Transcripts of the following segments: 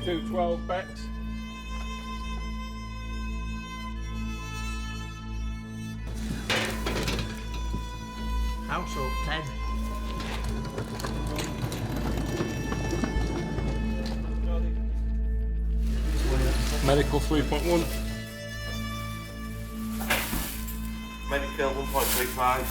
Two 12 backs. Household 10. Medical 3.1. Medical 1.35.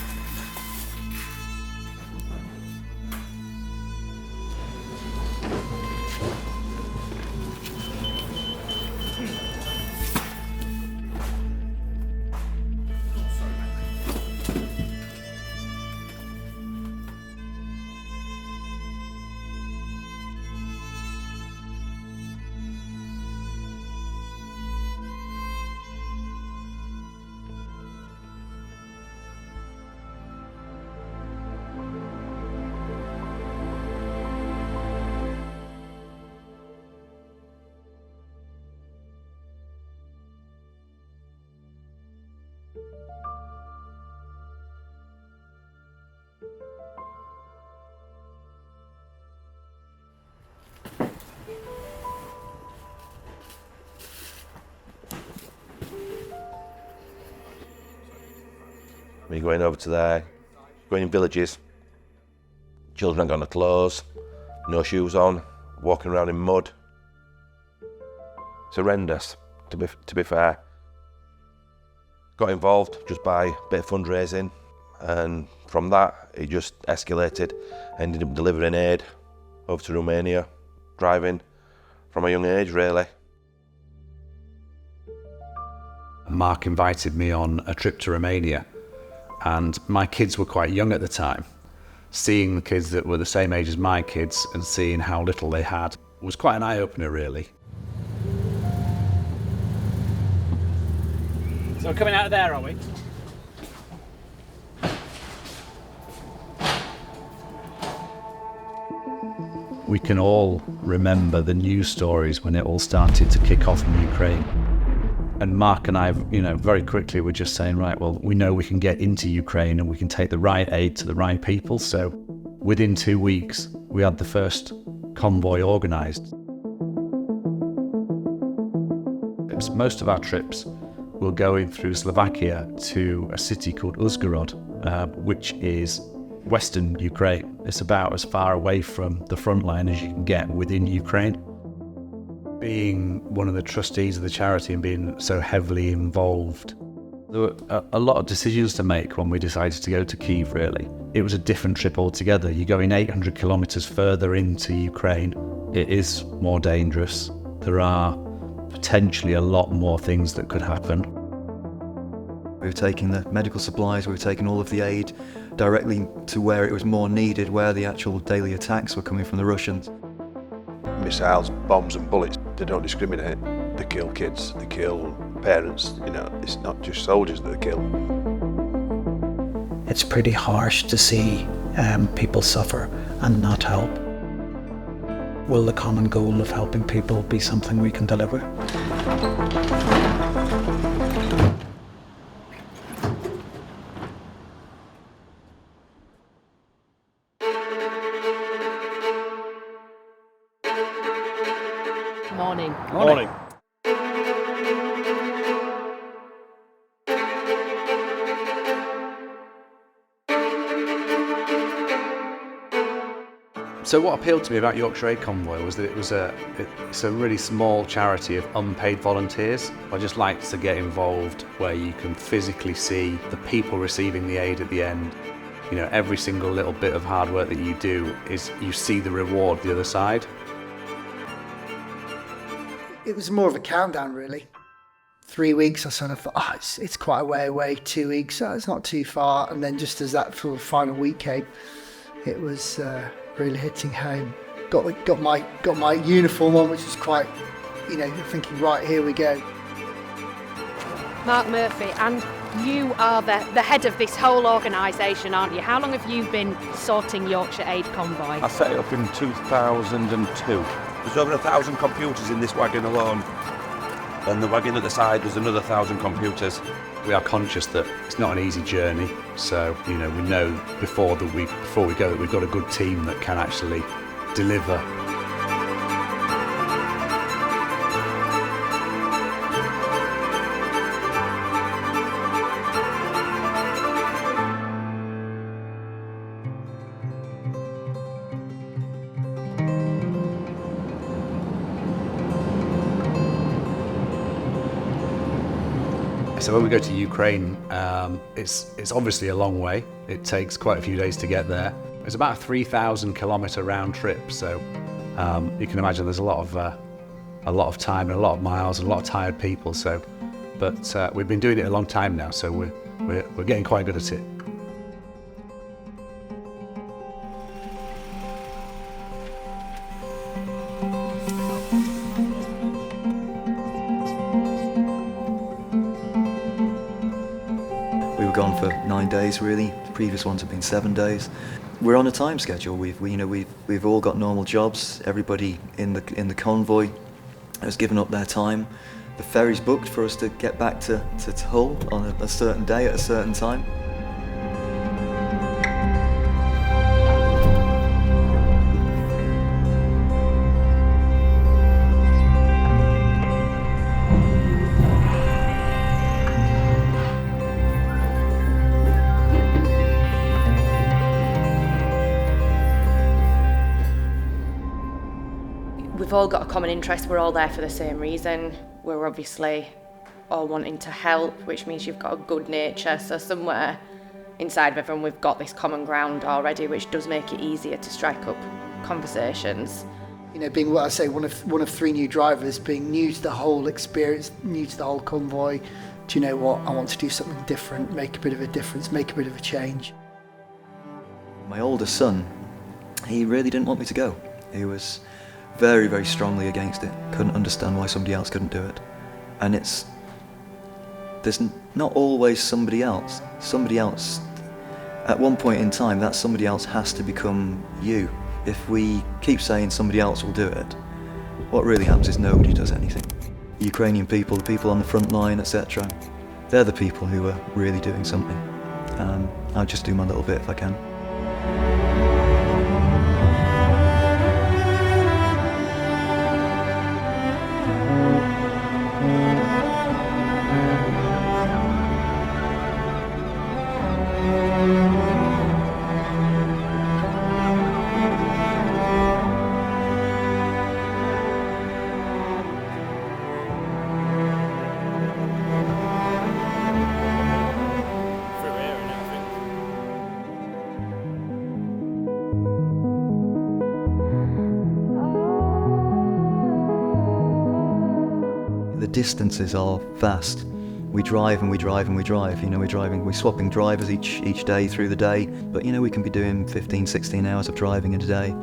We're going over to there, going in villages. Children haven't got no clothes, no shoes on, walking around in mud. It's horrendous, to be fair. Got involved just by a bit of fundraising, and from that it just escalated. Ended up delivering aid over to Romania, driving from a young age really. Mark invited me on a trip to Romania, and my kids were quite young at the time. Seeing the kids that were the same age as my kids and seeing how little they had was quite an eye-opener really. So we're coming out of there, are we? We can all remember the news stories when it all started to kick off in Ukraine. And Mark and I, very quickly were just saying, right, well, we know we can get into Ukraine and we can take the right aid to the right people. So within 2 weeks, we had the first convoy organised. Most of our trips will go in through Slovakia to a city called Uzhgorod, which is western Ukraine. It's about as far away from the front line as you can get within Ukraine. Being one of the trustees of the charity and being so heavily involved, there were a lot of decisions to make when we decided to go to Kyiv, really. It was a different trip altogether. You're going 800 kilometres further into Ukraine. It is more dangerous. There are potentially a lot more things that could happen. We were taking the medical supplies, we were taking all of the aid directly to where it was more needed, where the actual daily attacks were coming from the Russians. Missiles, bombs and bullets, they don't discriminate. They kill kids, they kill parents, it's not just soldiers that they kill. It's pretty harsh to see people suffer and not help. Will the common goal of helping people be something we can deliver? Morning. Morning. So what appealed to me about Yorkshire Aid Convoy was that it's a really small charity of unpaid volunteers. I just like to get involved where you can physically see the people receiving the aid at the end. Every single little bit of hard work that you do is you see the reward the other side. It was more of a countdown, really. 3 weeks, I sort of thought, it's quite a way away. 2 weeks, it's not too far. And then just as that sort of final week came, it was really hitting home. Got my uniform on, which was quite, thinking, right, here we go. Mark Murphy, and you are the head of this whole organisation, aren't you? How long have you been sorting Yorkshire Aid Convoy? I set it up in 2002. There's over 1,000 computers in this wagon alone. And the wagon at the side, there's another 1,000 computers. We are conscious that it's not an easy journey, so we know before we go that we've got a good team that can actually deliver. So when we go to Ukraine, it's obviously a long way. It takes quite a few days to get there. It's about a 3,000 kilometre round trip, so you can imagine there's a lot of time and a lot of miles and a lot of tired people. So, but we've been doing it a long time now, so we're getting quite good at it. We were gone for 9 days really. The previous ones have been 7 days. We're on a time schedule. We've all got normal jobs. Everybody in the convoy has given up their time. The ferry's booked for us to get back to Hull on a certain day at a certain time. We've all got a common interest, we're all there for the same reason. We're obviously all wanting to help, which means you've got a good nature, so somewhere inside of everyone we've got this common ground already, which does make it easier to strike up conversations. You know, being what I say, one of 3 new drivers, being new to the whole experience, new to the whole convoy. Do you know what? I want to do something different, make a bit of a difference, make a bit of a change. My older son, he really didn't want me to go. He was very, very strongly against it. Couldn't understand why somebody else couldn't do it. And there's not always somebody else. Somebody else, at one point in time, that somebody else has to become you. If we keep saying somebody else will do it, what really happens is nobody does anything. Ukrainian people, the people on the front line, etc., they're the people who are really doing something. I'll just do my little bit if I can. The distances are vast. We drive and we drive and we drive. You know, we're swapping drivers each day through the day. But you know, we can be doing 15, 16 hours of driving in a day,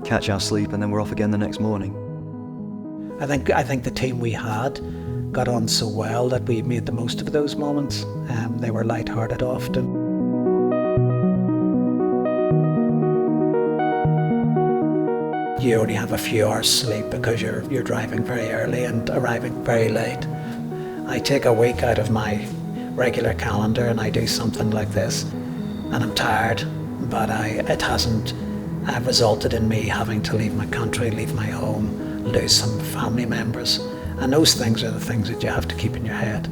catch our sleep, and then we're off again the next morning. I think the team we had got on so well that we made the most of those moments. They were lighthearted often. You only have a few hours sleep because you're driving very early and arriving very late. I take a week out of my regular calendar and I do something like this, and I'm tired, but it hasn't resulted in me having to leave my country, leave my home, lose some family members, and those things are the things that you have to keep in your head.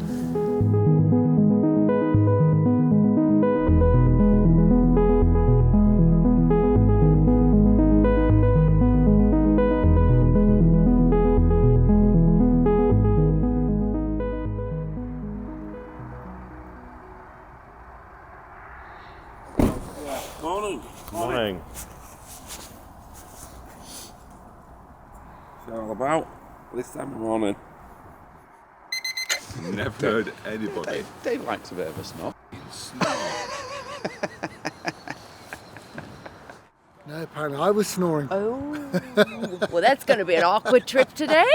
Morning. Morning. What's it all about this time of morning? Never heard anybody. Dave likes a bit of a snob. No, apparently I was snoring. Oh, well, that's going to be an awkward trip today.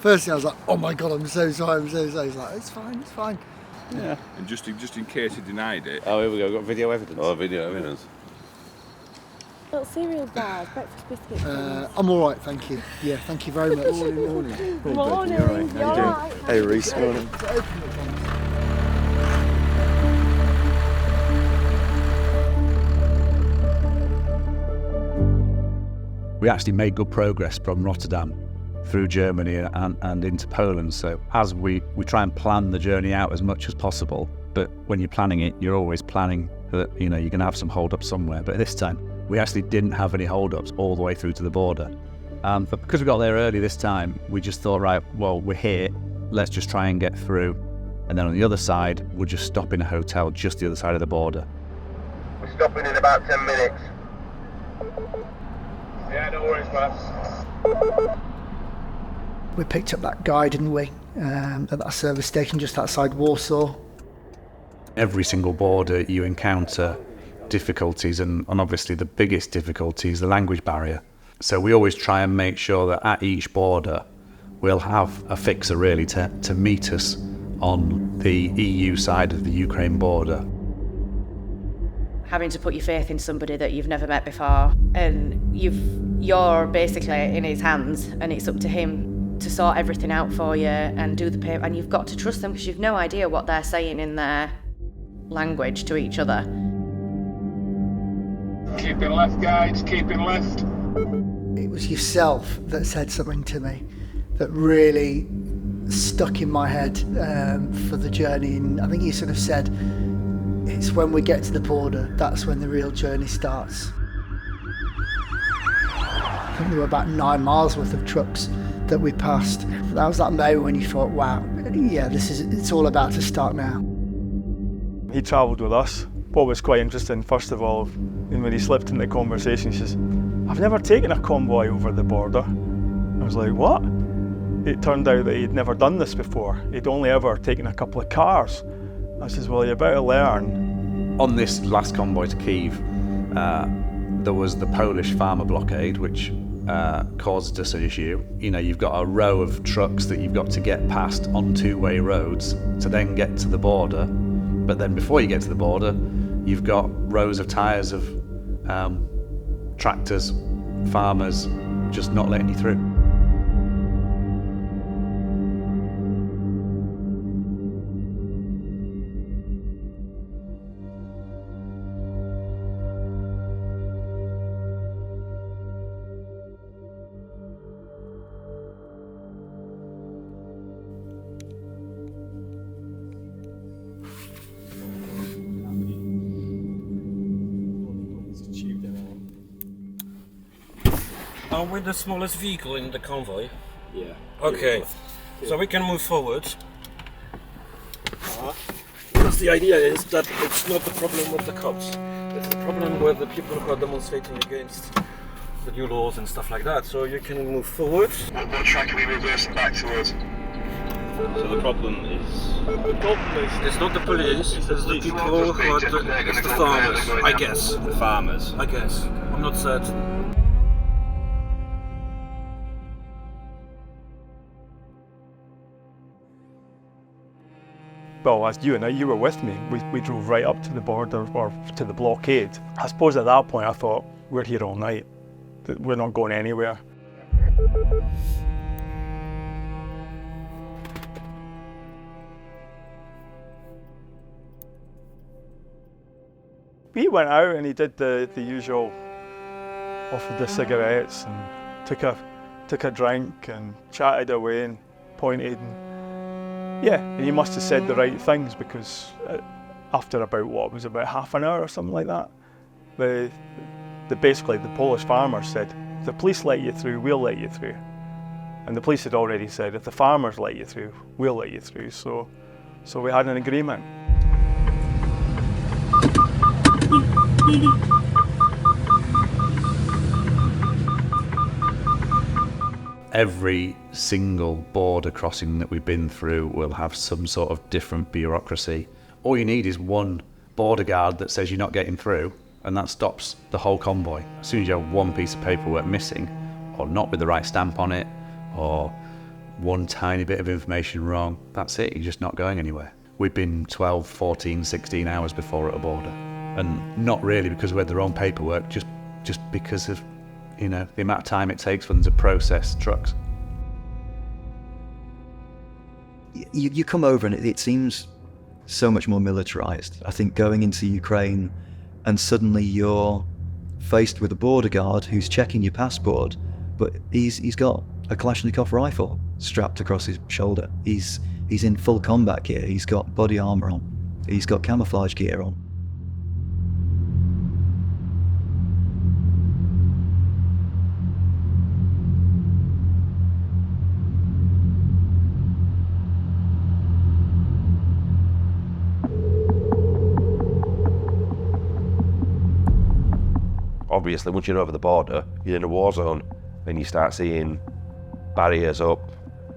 Firstly, I was like, oh my God, I'm so sorry, I'm so sorry. He's like, it's fine, it's fine. Yeah. And just in case he denied it. Oh, here we go. We've got video evidence. Oh, video evidence. Little cereal bars, breakfast biscuits. I'm all right, thank you. Yeah, thank you very much. Morning. You're all right. How you doing? Hey, Rhys. Morning. We actually made good progress from Rotterdam through Germany and into Poland. So as we try and plan the journey out as much as possible, but when you're planning it, you're always planning that, you know, you're going to have some hold-up somewhere. But this time, we actually didn't have any hold-ups all the way through to the border. But because we got there early this time, we just thought, right, well, we're here, let's just try and get through And then on the other side, we'll just stop in a hotel just the other side of the border. We're stopping in about 10 minutes. Yeah, no worries, man. We picked up that guy, didn't we, at that service station just outside Warsaw. Every single border you encounter difficulties, and obviously the biggest difficulty is the language barrier. So we always try and make sure that at each border we'll have a fixer really to meet us on the EU side of the Ukraine border. Having to put your faith in somebody that you've never met before, and you're basically in his hands, and it's up to him to sort everything out for you and do the paper, and you've got to trust them because you've no idea what they're saying in their language to each other. Keeping left, guys, keeping left. It was yourself that said something to me that really stuck in my head for the journey, and I think you sort of said, it's when we get to the border, that's when the real journey starts. I think there were about 9 miles worth of trucks that we passed. That was that moment when you thought, wow, yeah, it's all about to start now. He travelled with us. What was quite interesting, first of all, when he slipped into the conversation, he says, I've never taken a convoy over the border. I was like, what? It turned out that he'd never done this before. He'd only ever taken a couple of cars. I says, well, you better learn. On this last convoy to Kyiv, there was the Polish farmer blockade, which caused us an issue. You know, you've got a row of trucks that you've got to get past on two-way roads to then get to the border. But then before you get to the border, you've got rows of tyres of tractors, farmers, just not letting you through. Are we the smallest vehicle in the convoy? Yeah. Okay, so we can move forward. Because the idea is that it's not the problem with the cops, it's the problem with the people who are demonstrating against the new laws and stuff like that. So you can move forward. What track are we reversing back towards? So the problem is... It's not the police, it's the people who are it's the farmers, I guess. The farmers. I guess. I'm not certain. Well, as you were with me, we drove right up to the border, or to the blockade. I suppose at that point I thought, we're here all night, we're not going anywhere. He went out and he did the usual, offered the cigarettes and took a drink and chatted away and pointed. Yeah, and he must have said the right things, because after about half an hour or something like that, basically the Polish farmers said, if the police let you through, we'll let you through. And the police had already said, if the farmers let you through, we'll let you through. So we had an agreement. Every single border crossing that we've been through will have some sort of different bureaucracy. All you need is one border guard that says you're not getting through, and that stops the whole convoy. As soon as you have one piece of paperwork missing, or not with the right stamp on it, or one tiny bit of information wrong, that's it, you're just not going anywhere. We've been 12, 14, 16 hours before at a border, and not really because we had the wrong paperwork, just because of, you know, the amount of time it takes for them to process trucks. You come over and it seems so much more militarized. I think going into Ukraine and suddenly you're faced with a border guard who's checking your passport, but he's got a Kalashnikov rifle strapped across his shoulder. He's in full combat gear. He's got body armor on. He's got camouflage gear on. obviously, once you're over the border, you're in a war zone, and you start seeing barriers up,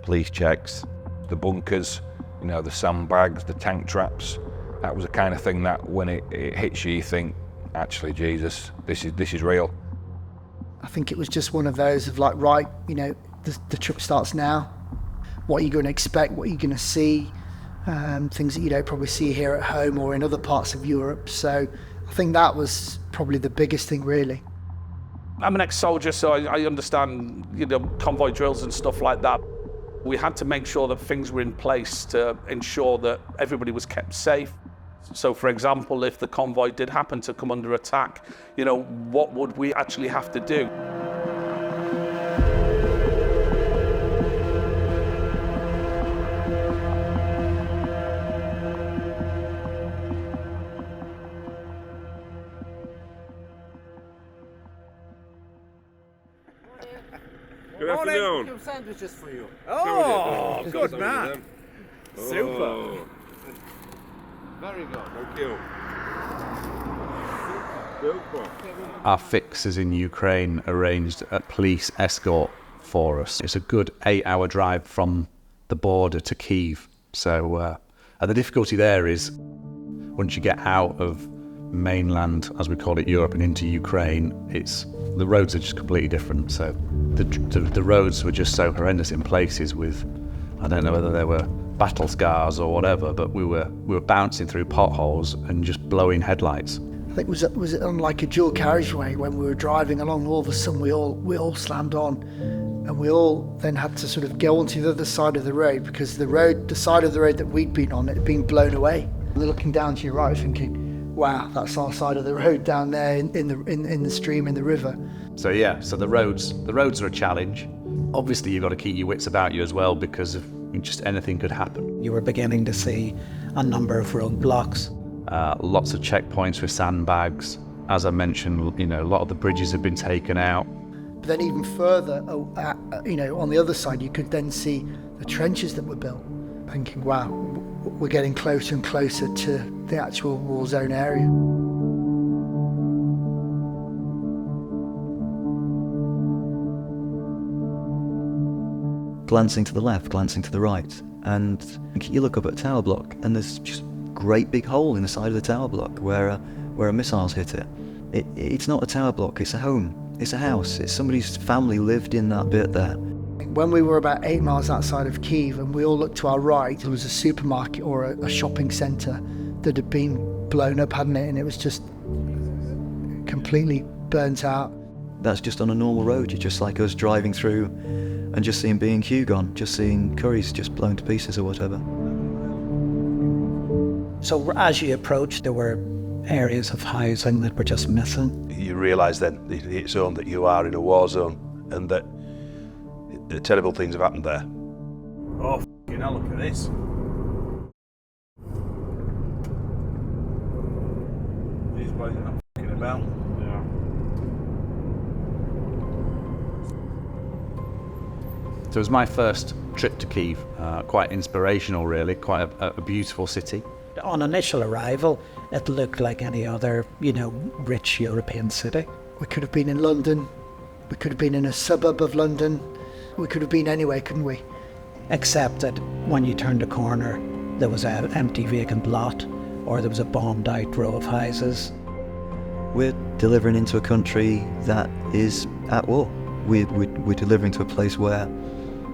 police checks. The bunkers, you know, the sandbags, the tank traps. That was the kind of thing that when it hits you think, actually, Jesus, this is real. I think it was just one of those of like, right, you know, the trip starts now. What are you going to expect? What are you going to see? Things that you don't probably see here at home or in other parts of Europe. So I think that was probably the biggest thing, really. I'm an ex-soldier, so I understand, you know, convoy drills and stuff like that. We had to make sure that things were in place to ensure that everybody was kept safe. So, for example, if the convoy did happen to come under attack, you know, what would we actually have to do? Good afternoon. Some sandwiches for you. Oh, good man. Super. Oh. Very good. Thank you. Super. Our fixers in Ukraine arranged a police escort for us. It's a good 8-hour drive from the border to Kyiv. So, and the difficulty there is once you get out of mainland, as we call it, Europe, and into Ukraine, the roads are just completely different. So the roads were just so horrendous in places with, I don't know whether they were battle scars or whatever, but we were bouncing through potholes and just blowing headlights. I think was it on like a dual carriageway when we were driving along, all of a sudden we all slammed on, and we all then had to sort of go onto the other side of the road because the side of the road that we'd been on, it had been blown away. And they're looking down to your right thinking, wow, that's our side of the road down there in the stream, in the river. So yeah, so the roads are a challenge. Obviously you've got to keep your wits about you as well because of just anything could happen. You were beginning to see a number of roadblocks. Lots of checkpoints with sandbags. As I mentioned, you know, a lot of the bridges have been taken out. But then even further, you know, on the other side, you could then see the trenches that were built. Thinking, wow, we're getting closer and closer to the actual war zone area. Glancing to the left, glancing to the right, and you look up at a tower block, and there's just a great big hole in the side of the tower block where a missile's hit it. It's not a tower block, it's a home, it's a house, it's somebody's family lived in that bit there. When we were about 8 miles outside of Kyiv and we all looked to our right, there was a supermarket or a shopping centre that had been blown up, hadn't it? And it was just completely burnt out. That's just on a normal road. You're just like us driving through and just seeing B&Q gone, just seeing curries just blown to pieces or whatever. So as you approached, there were areas of housing that were just missing. You realise then it's on that you are in a war zone and that terrible things have happened there. Oh, you know, look at this. These boys are not f***ing about. Yeah. So it was my first trip to Kyiv, quite inspirational really, quite a beautiful city. On initial arrival, it looked like any other, you know, rich European city. We could have been in London, we could have been in a suburb of London, we could have been anywhere, couldn't we? Except that when you turned a corner, there was an empty vacant lot, or there was a bombed out row of houses. We're delivering into a country that is at war. We're delivering to a place where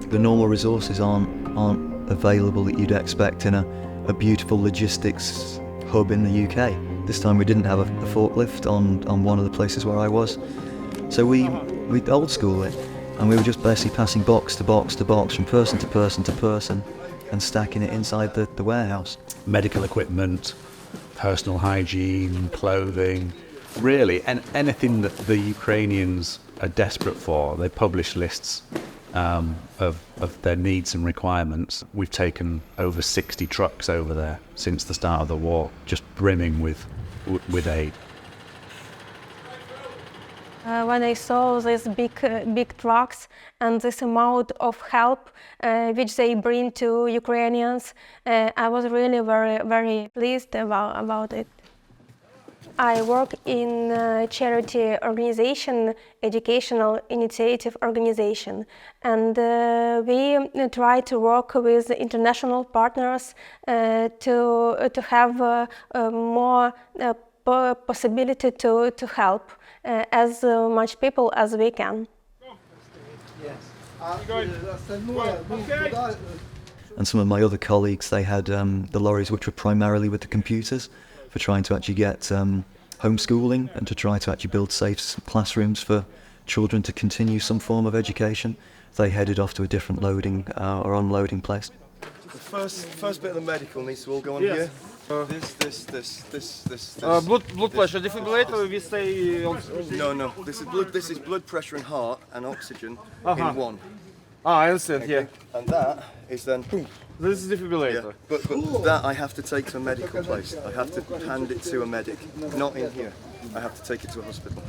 the normal resources aren't available that you'd expect in a beautiful logistics hub in the UK. This time we didn't have a forklift on one of the places where I was. So we old school it, and we were just basically passing box to box to box, from person to person to person, and stacking it inside the warehouse. Medical equipment, personal hygiene, clothing, really, and anything that the Ukrainians are desperate for. They publish lists of their needs and requirements. We've taken over 60 trucks over there since the start of the war, just brimming with aid. When I saw these big trucks and this amount of help which they bring to Ukrainians, I was really very, very pleased about it. I work in a charity organization, educational initiative organization, and we try to work with international partners to have more possibility to help as much people as we can. And some of my other colleagues, they had the lorries which were primarily with the computers for trying to actually get homeschooling and to try to actually build safe classrooms for children to continue some form of education. They headed off to a different loading or unloading place. The first bit of the medical needs to all go on Yes. here. This. Blood pressure defibrillator. We stay on. No. This is blood pressure and heart and oxygen Uh-huh. in one. I understand. Okay. Yeah. And that is then. This is defibrillator. Yeah. But that I have to take to a medical place. I have to hand it to a medic, not in here. I have to take it to a hospital.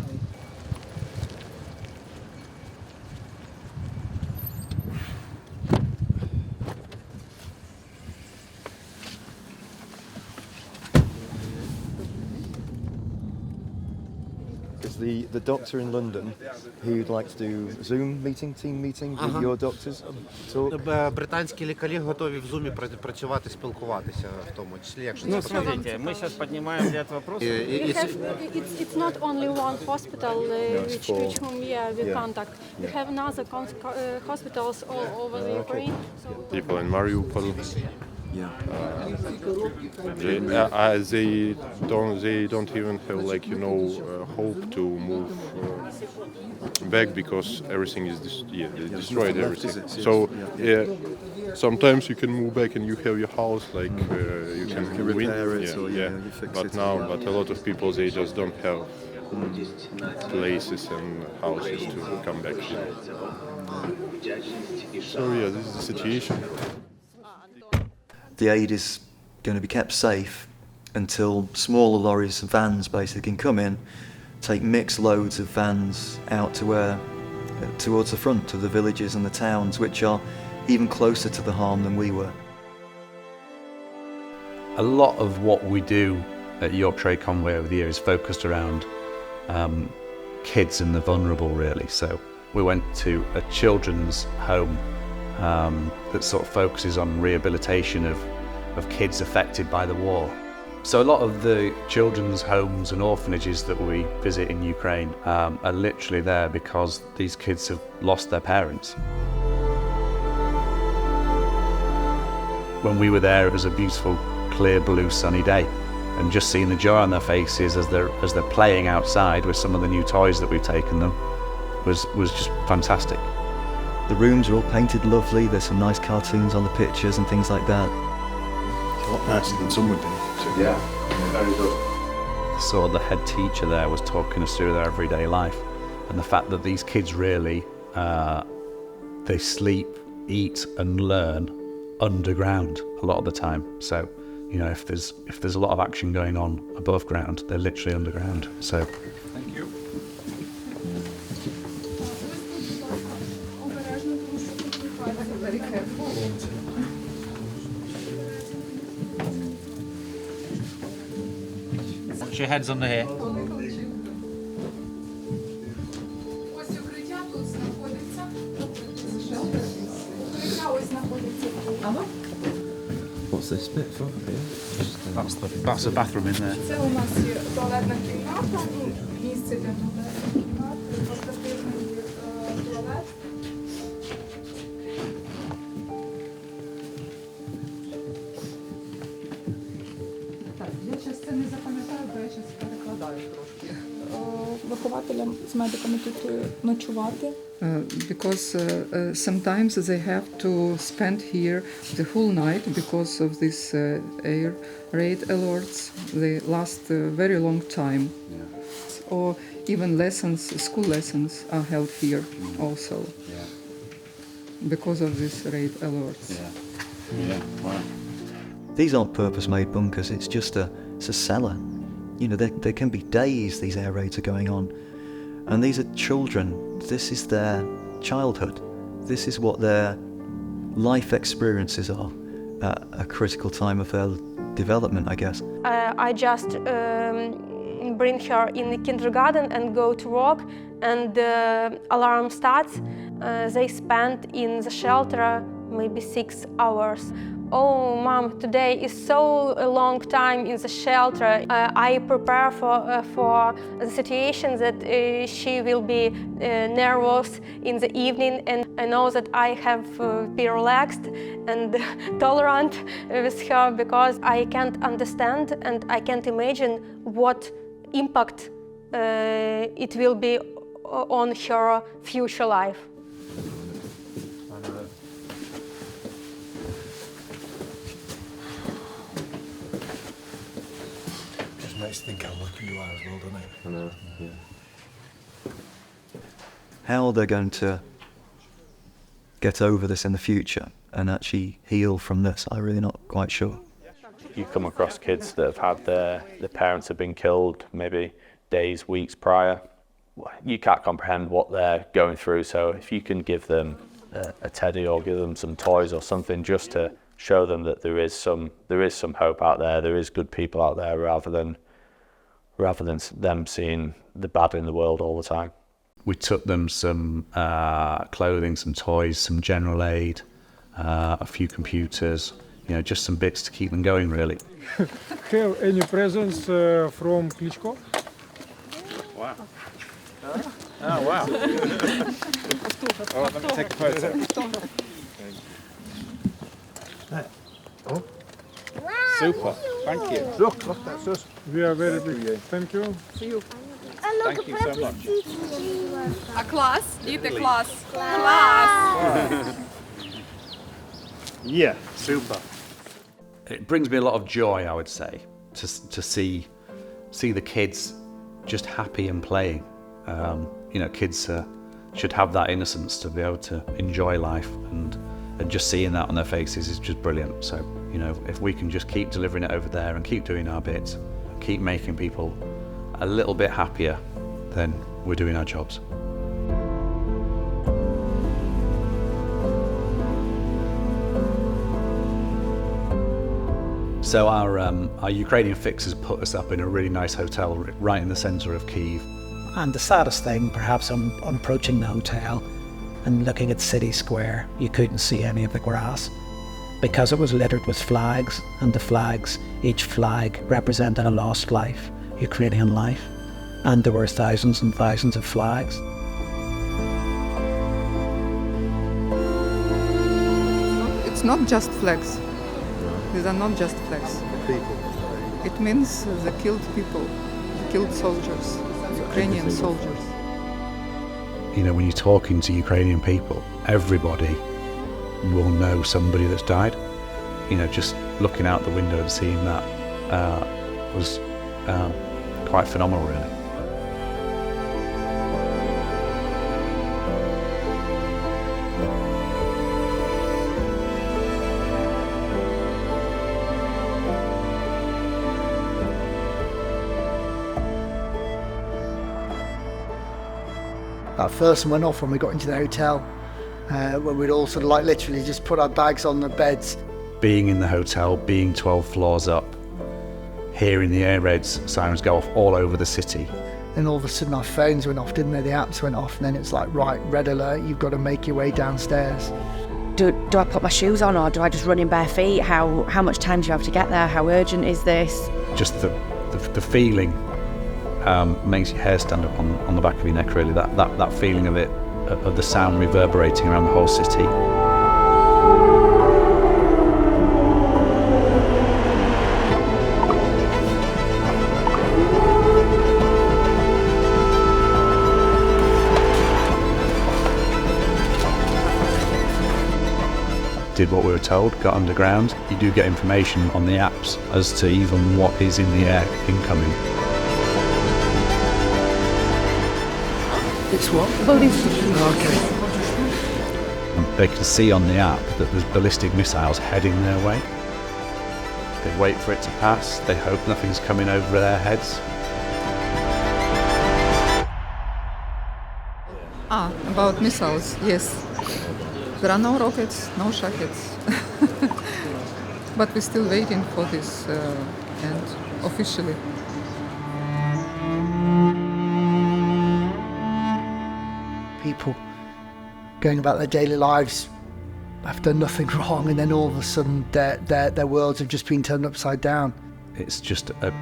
The doctor in London, he'd like to do a Zoom meeting, team meeting with your doctors. Британські лікарі готові в Zoom працювати, спілкуватися, в тому числі, якщо це потрібно. Смотрите, мы сейчас поднимаем этот вопрос. It's not only one hospital which whom we contact. We have another hospitals all over the Ukraine. People in Mariupol. Yeah. They don't even have hope to move back because everything is destroyed. Everything. So sometimes you can move back and you have your house you can repair it you fix it. But a lot of people they just don't have places and houses to come back. So this is the situation. The aid is going to be kept safe until smaller lorries and vans basically can come in, take mixed loads of vans out to towards the front of the villages and the towns, which are even closer to the harm than we were. A lot of what we do at Yorkshire Aid Convoy over the years is focused around kids and the vulnerable, really. So we went to a children's home that sort of focuses on rehabilitation of kids affected by the war. So a lot of the children's homes and orphanages that we visit in Ukraine are literally there because these kids have lost their parents. When we were there, it was a beautiful, clear, blue, sunny day, and just seeing the joy on their faces as they're playing outside with some of the new toys that we've taken them was just fantastic. The rooms are all painted lovely, there's some nice cartoons on the pictures and things like that. It's a lot nicer than some would do. Yeah, very good. So the head teacher there was talking us through their everyday life and the fact that these kids really, they sleep, eat and learn underground a lot of the time. So, if there's a lot of action going on above ground, they're literally underground. So, Thank you. Put your heads under here. What's this bit for? that's a bathroom in there. Це у нас є туалетна кімната, місце для туалетної кімнати, портативний туалет. Так, я зараз це не запам'ятаю, бо я зараз перекладаю трошки. Вихователям з медиками тут ночувати. Because sometimes they have to spend here the whole night because of this air raid alerts. They last a very long time. Yeah. Or even lessons, school lessons are held here also. Yeah. Because of this raid alerts. Yeah. Wow. These aren't purpose-made bunkers, it's just a cellar. There can be days these air raids are going on. And these are children. This is their childhood. This is what their life experiences are at a critical time of their development, I guess. I just bring her in the kindergarten and go to work, and the alarm starts. They spent in the shelter maybe 6 hours. Oh, Mom, today is so a long time in the shelter. I prepare for the situation that she will be nervous in the evening, and I know that I have be relaxed and tolerant with her, because I can't understand and I can't imagine what impact it will be on her future life. Makes you think how lucky you are as well, doesn't it? I know, yeah. How they're going to get over this in the future and actually heal from this, I'm really not quite sure. You come across kids that have had their parents have been killed maybe days, weeks prior. You can't comprehend what they're going through, so if you can give them a teddy or give them some toys or something just to show them that there is some hope out there is good people out there, rather than them seeing the bad in the world all the time. We took them some clothing, some toys, some general aid, a few computers, just some bits to keep them going, really. Have any presents from Klitschko? Wow. Oh, wow. Oh, let me take a photo. Oh. Super. Thank you. Look, that's us. We are very big. Thank you. Thank you so much. А клас? Діти, клас. Клас. Yeah, super. It brings me a lot of joy, I would say, to see the kids just happy and playing. Kids should have that innocence to be able to enjoy life, and just seeing that on their faces is just brilliant. So, if we can just keep delivering it over there and keep doing our bits, keep making people a little bit happier, then we're doing our jobs. So our Ukrainian fixers put us up in a really nice hotel right in the centre of Kyiv. And the saddest thing, perhaps, on approaching the hotel and looking at City Square, you couldn't see any of the grass because it was littered with flags, and the flags, each flag represented a lost life, Ukrainian life, and there were thousands and thousands of flags. It's not just flags. These are not just flags. People. It means the killed people, the killed soldiers, Ukrainian soldiers. When you're talking to Ukrainian people, everybody will know somebody that's died. Just looking out the window and seeing that was quite phenomenal, really. That first one went off when we got into the hotel, when we'd all sort of literally just put our bags on the beds. Being in the hotel, being 12 floors up, hearing the air raid sirens go off all over the city. Then all of a sudden our phones went off, didn't they? The apps went off, and then it's like, right, red alert, you've got to make your way downstairs. Do I put my shoes on, or do I just run in bare feet? How much time do you have to get there? How urgent is this? Just the feeling makes your hair stand up on the back of your neck, really. That feeling of it, of the sound reverberating around the whole city. Did what we were told, got underground. You do get information on the apps as to even what is in the air incoming. It's what? Okay. And they can see on the app that there's ballistic missiles heading their way. They wait for it to pass, they hope nothing's coming over their heads. About missiles, yes. There are no rockets, no shaheds. But we're still waiting for this end officially. going about their daily lives, have done nothing wrong, and then all of a sudden their worlds have just been turned upside down. It's just a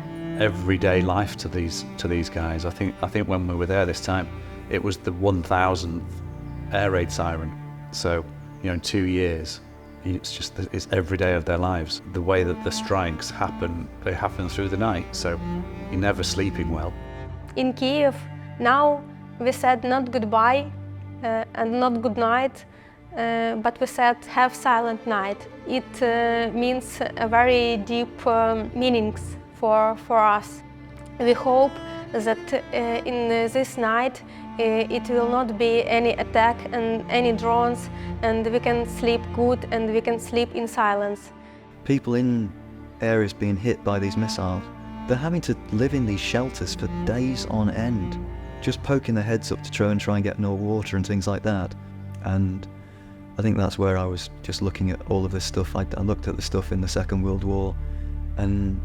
everyday life to these guys. I think when we were there this time, it was the 1000th air raid siren. So, in 2 years, it's every day of their lives. The way that the strikes happen, they happen through the night, so you're never sleeping well. In Kyiv, now we said not goodbye and not good night, but we said have silent night. It means a very deep meanings for us. We hope that in this night it will not be any attack and any drones, and we can sleep good and we can sleep in silence. People in areas being hit by these missiles, they're having to live in these shelters for days on end, just poking their heads up to try and get no water and things like that. And I think that's where I was just looking at all of this stuff. I looked at the stuff in the Second World War, and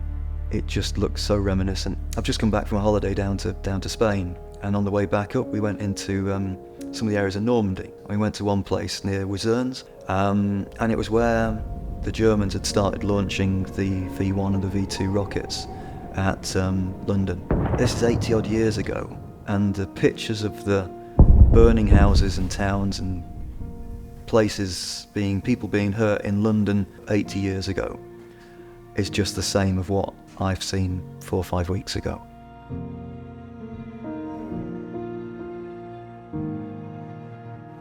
it just looks so reminiscent. I've just come back from a holiday down to Spain, and on the way back up we went into some of the areas of Normandy. We went to one place near Wizernes, and it was where the Germans had started launching the V1 and the V2 rockets at London. This is 80 odd years ago, and the pictures of the burning houses and towns and places people being hurt in London 80 years ago is just the same of what I've seen 4 or 5 weeks ago.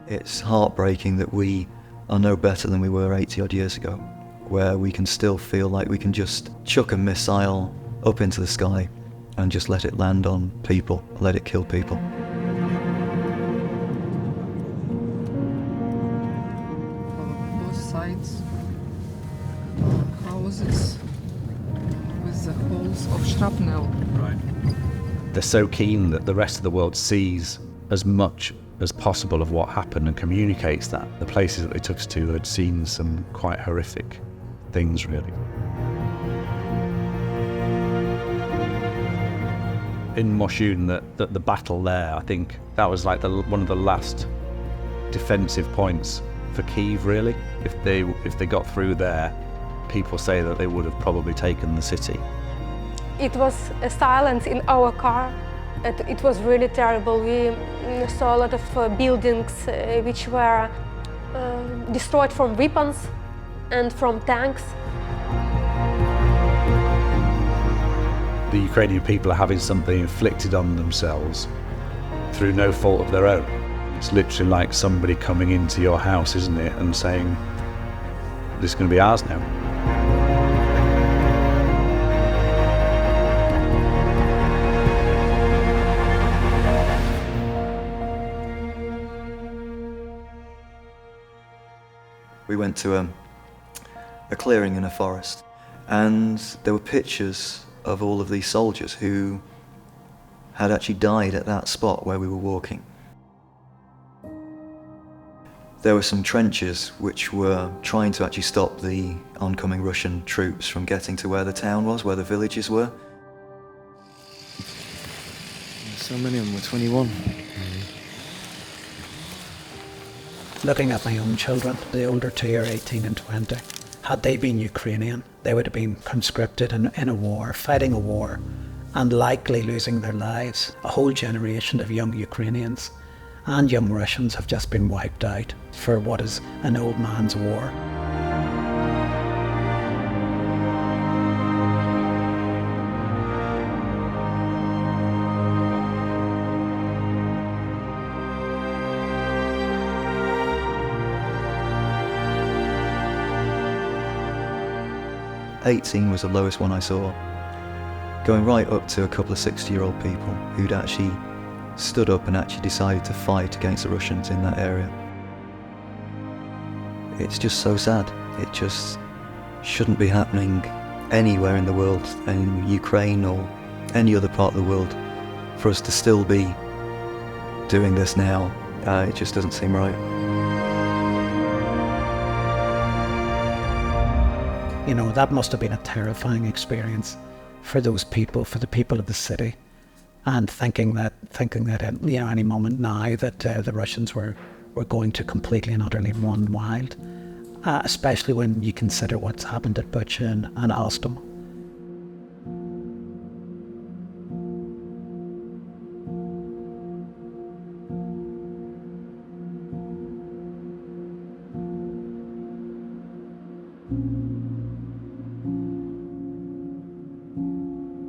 It's heartbreaking that we are no better than we were 80 odd years ago, where we can still feel like we can just chuck a missile up into the sky and just let it land on people, let it kill people. Both sides, houses with the holes of shrapnel. Right. They're so keen that the rest of the world sees as much as possible of what happened and communicates that. The places that they took us to had seen some quite horrific things, really. In Moshun, the battle there, I think that was like one of the last defensive points for Kyiv, really. If they got through there, people say that they would have probably taken the city. It was a silence in our car. It was really terrible. We saw a lot of buildings which were destroyed from weapons and from tanks. The Ukrainian people are having something inflicted on themselves through no fault of their own. It's literally like somebody coming into your house, isn't it, and saying, this is going to be ours now. We went to a clearing in a forest, and there were pictures of all of these soldiers who had actually died at that spot where we were walking. There were some trenches which were trying to actually stop the oncoming Russian troops from getting to where the town was, where the villages were. So many of them were 21. Looking at my own children, the older two are 18 and 20. Had they been Ukrainian, they would have been conscripted in a war, fighting a war, and likely losing their lives. A whole generation of young Ukrainians and young Russians have just been wiped out for what is an old man's war. '18 was the lowest one I saw, going right up to a couple of 60-year-old people who'd actually stood up and actually decided to fight against the Russians in that area. It's just so sad. It just shouldn't be happening anywhere in the world, in Ukraine or any other part of the world. For us to still be doing this now, it just doesn't seem right. You know, that must have been a terrifying experience for those people, for the people of the city, and thinking that any moment now that the Russians were were going to completely and utterly run wild, especially when you consider what's happened at Butcher and Alstom.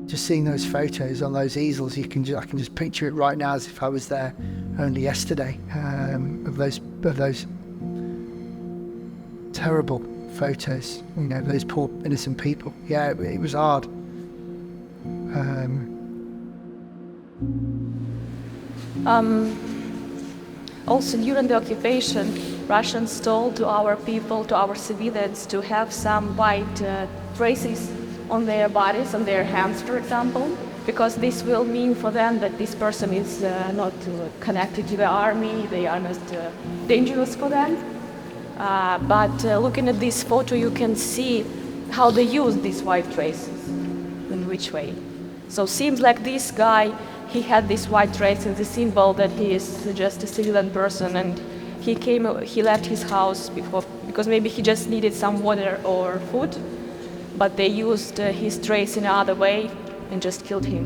Just seeing those photos on those easels, I can just picture it right now as if I was there only yesterday, of those terrible photos, you know, those poor innocent people. Yeah, it was hard. Also during the occupation, Russians told to our people, to our civilians, to have some white traces on their bodies, on their hands, for example, because this will mean for them that this person is not connected to the army, they are not dangerous for them. But looking at this photo, you can see how they use these white traces, in which way. So seems like this guy, he had this white trace as a symbol that he is just a civilian person, and he left his house before, because maybe he just needed some water or food, but they used his trace in another way and just killed him.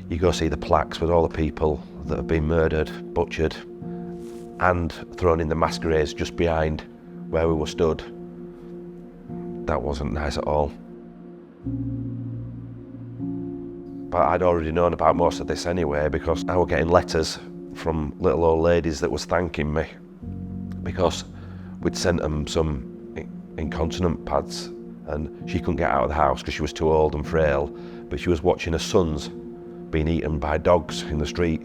You go see the plaques with all the people that have been murdered, butchered, and thrown in the mass graves just behind where we were stood. That wasn't nice at all. But I'd already known about most of this anyway, because I were getting letters from little old ladies that was thanking me because we'd sent them some incontinent pads, and she couldn't get out of the house because she was too old and frail, but she was watching her sons being eaten by dogs in the street.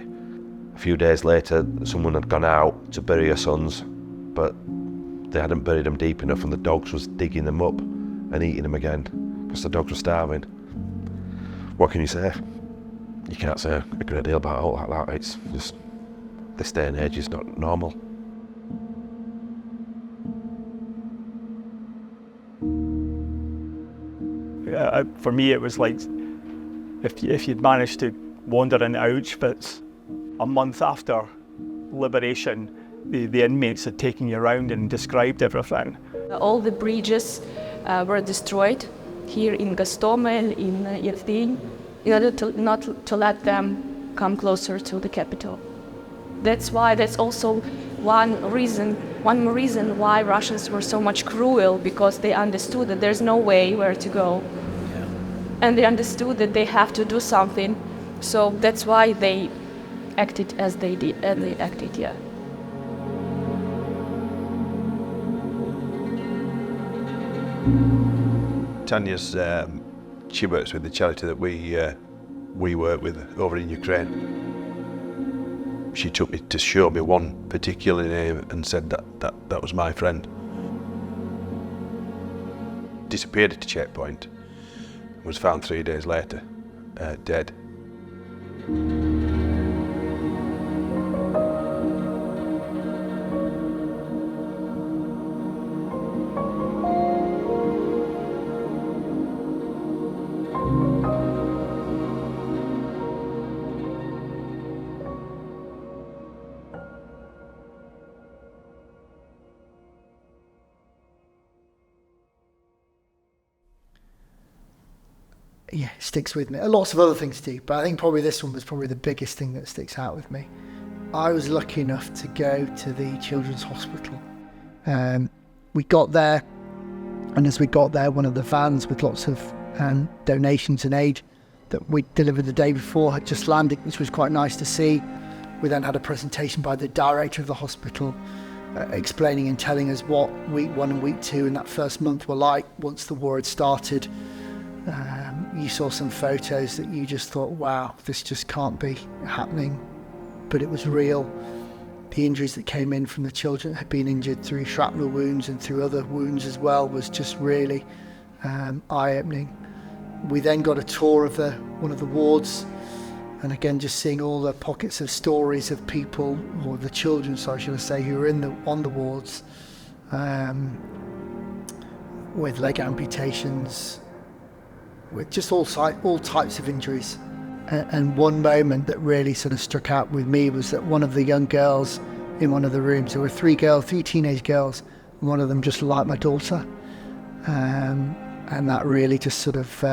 A few days later, someone had gone out to bury her sons, but they hadn't buried them deep enough, and the dogs was digging them up and eating them again because the dogs were starving. What can you say? You can't say a great deal about it all like that. It's just, this day and age is not normal. For me, it was like, if you'd managed to wander into Auschwitz a month after liberation, the inmates had taken you around and described everything. All the bridges were destroyed here in Gostomel, in Irpin, in order not to let them come closer to the capital. That's also one reason why Russians were so much cruel, because they understood that there's no way where to go. Yeah. And they understood that they have to do something, so that's why they acted as they did, yeah. Tanya's, she works with the charity that we work with over in Ukraine. She took me to show me one particular name and said that was my friend. Disappeared at a checkpoint, was found 3 days later, dead. Yeah, it sticks with me. Lots of other things do, but I think probably this one was probably the biggest thing that sticks out with me. I was lucky enough to go to the Children's Hospital. We got there, and as we got there, one of the vans with lots of donations and aid that we delivered the day before had just landed, which was quite nice to see. We then had a presentation by the director of the hospital explaining and telling us what week 1 and week 2 in that first month were like once the war had started. You saw some photos that you just thought, wow, this just can't be happening, but it was real. The injuries that came in from the children had been injured through shrapnel wounds and through other wounds as well was just really eye-opening. We then got a tour of one of the wards, and again just seeing all the pockets of stories of people, or the children, so I should say, who were on the wards with leg amputations, with just all types of injuries. And one moment that really sort of struck out with me was that one of the young girls in one of the rooms, there were three teenage girls, and one of them just looked like my daughter. And that really just sort of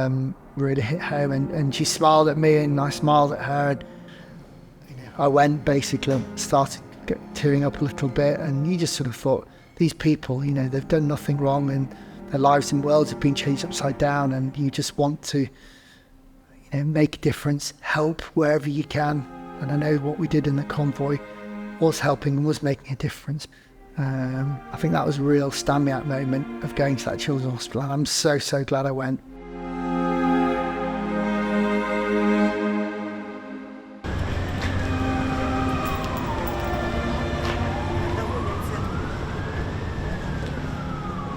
really hit home. And she smiled at me and I smiled at her. And, I went basically, started tearing up a little bit, and you just sort of thought, these people, they've done nothing wrong and their lives and worlds have been changed upside down, and you just want to make a difference, help wherever you can. And I know what we did in the convoy was helping and was making a difference. I think that was a real stand-me-out moment of going to that children's hospital, and I'm so glad I went.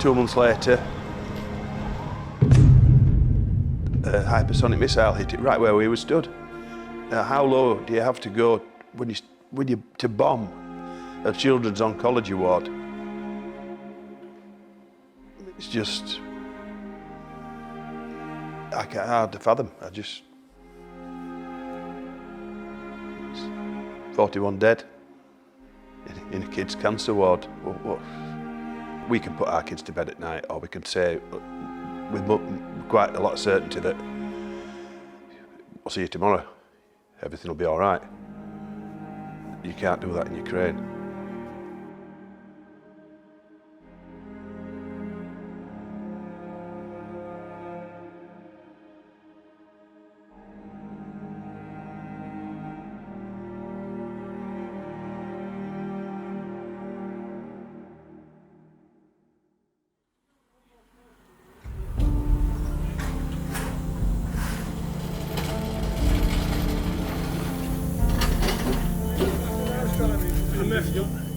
Two months later, a hypersonic missile hit it right where we were stood. How low do you have to go when you to bomb a children's oncology ward? It's just, I can't hard to fathom. It's 41 dead in a kid's cancer ward. We can put our kids to bed at night, or we can say with quite a lot of certainty that I'll see you tomorrow, everything will be all right. You can't do that in Ukraine.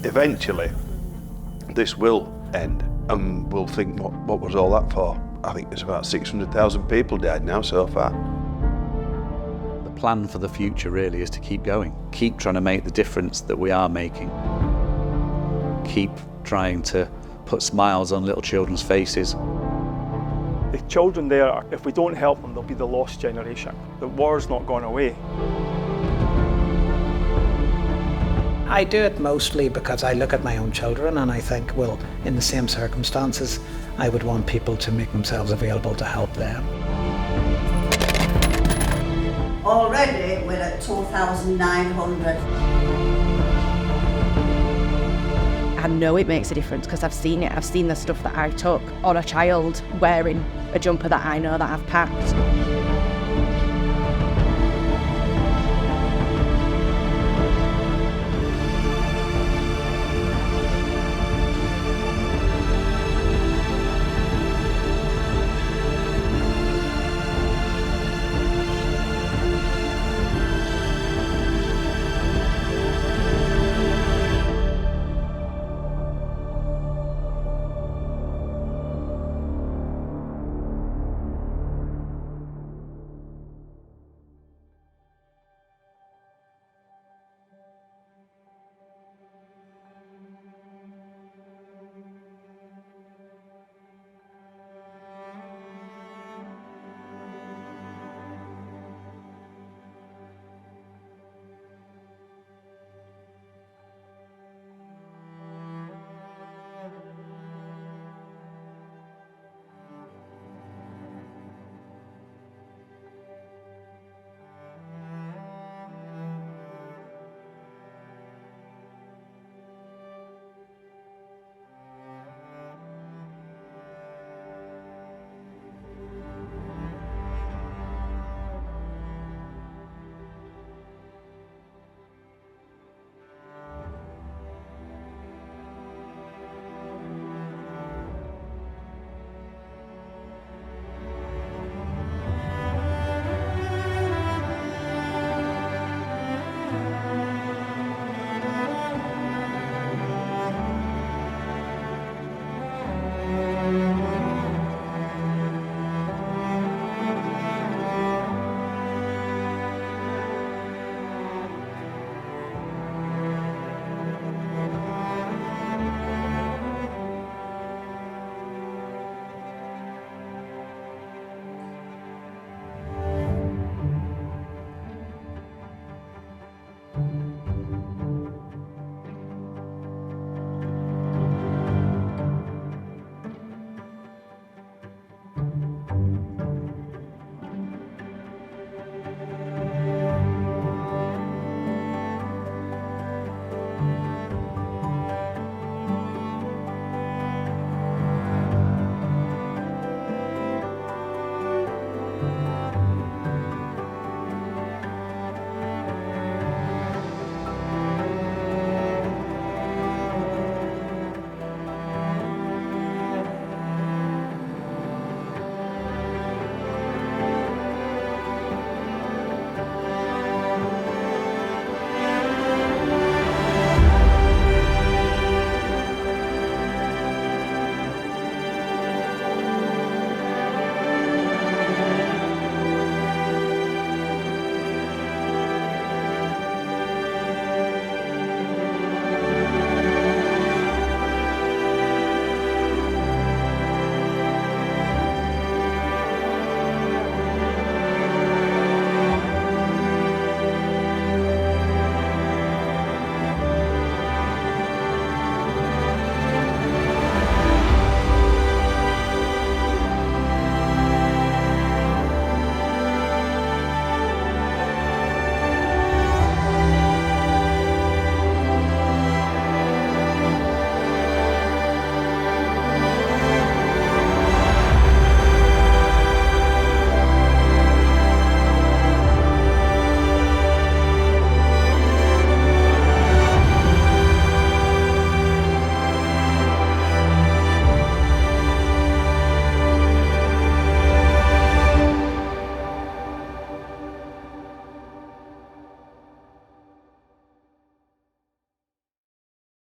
Eventually, this will end, and we'll think, what was all that for? I think there's about 600,000 people dead now so far. The plan for the future really is to keep going, keep trying to make the difference that we are making, keep trying to put smiles on little children's faces. The children there, if we don't help them, they'll be the lost generation. The war's not gone away. I do it mostly because I look at my own children and I think, well, in the same circumstances, I would want people to make themselves available to help them. Already we're at 2,900. I know it makes a difference because I've seen it. I've seen the stuff that I took on a child wearing a jumper that I know that I've packed.